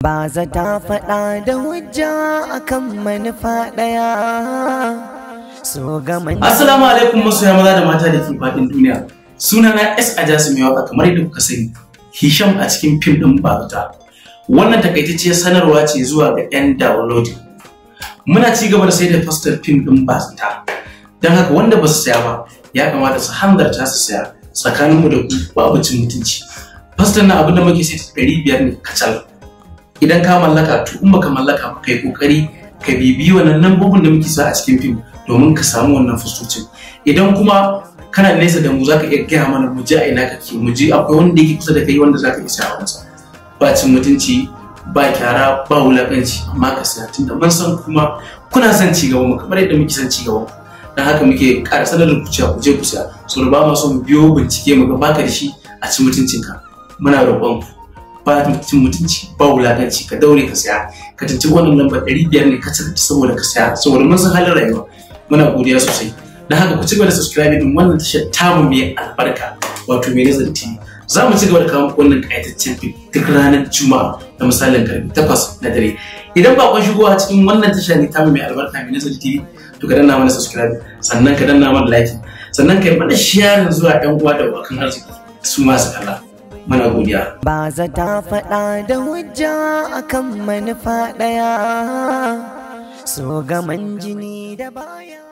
Ba za ta faɗa da hujja akan manufa ɗaya. Assalamu alaikum masoya maza da mata da ke faɗin duniya. Sunana S Ajasu mai waka kamar yadda kuka sani. Hisham a cikin fim ɗin Bazuta. Wannan takaitacciyar sanarwa ce zuwa ga 'yan downloading. Muna ci gaba da sai da fastar fim ɗin Bazuta. Don haka wanda ba su saya ba ya kamata su hanzarta su saya tsakaninmu da ku babu cin mutunci. Fastar na abin da muke sai 500 ne kacal. Idan ka mallaka to in baka mallaka ba kai kokari ka bibiyi wannan lambobin da muke sa a cikin fim domin ka samu wannan fustocin. Idan kuma kana nesa da mu zaka iya gaya mana mu ji a ina kake, mu ji akwai wanda yake kusa da kai wanda zaka iya sawa masa. Ba cin mutunci, ba kyara, ba wulakanci, amma ka saya tunda mun san kuma kuna son ci gaban mu kamar yadda muke son ci gaban ku. Dan haka muke ƙara sanar da ku cewa ku je ku saya. So da ba mu son biyo bincike mu ga baka da shi a ci mutuncinka. Muna roƙon ku. Ba cin mutunci ba wulakanci ka daure ka saya ka tuntuɓi wannan lambar 500 ne ka tsarki saboda ka saya saboda mun san halin rayuwa. Muna godiya sosai. Dan haka ku ci gaba da subscribe din wannan tashar tamu mai albarka wato mai nazari TV. Za mu ci gaba da kawo muku wannan ƙayataccen fim duk ranar Juma'a da misalin karfe 8 na dare. Idan ba kun shigo a cikin wannan tashar ne tamu mai albarka mai nazari TV to ka danna mana subscribe sannan ka danna mana like sannan ka yi mana share zuwa ɗan uwa da abokan arziki su ma su kalla. Mana godiya. Ba za ta faɗa da hujja akan manufa ɗaya. So gaman jini da baya.